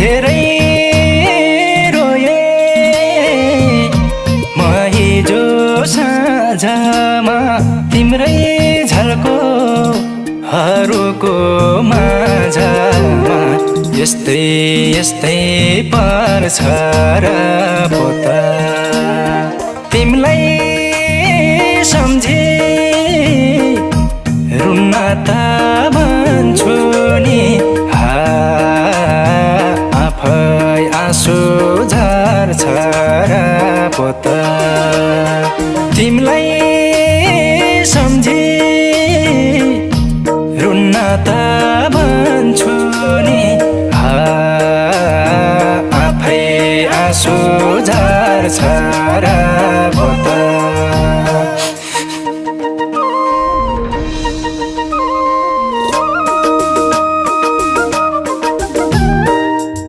धेरै रोए म हिजो साँझमा तिम्रै झल्कोहरूको माझमा यस्तै यस्तै पर्छ र पोता तिमीलाई सम्झे रुन्न त भन्छु नि आफै आँसु झर्छ र पोता तिमीलाई सम्झे रुन्न त भन्छु नि आफै आँसु झर्छ र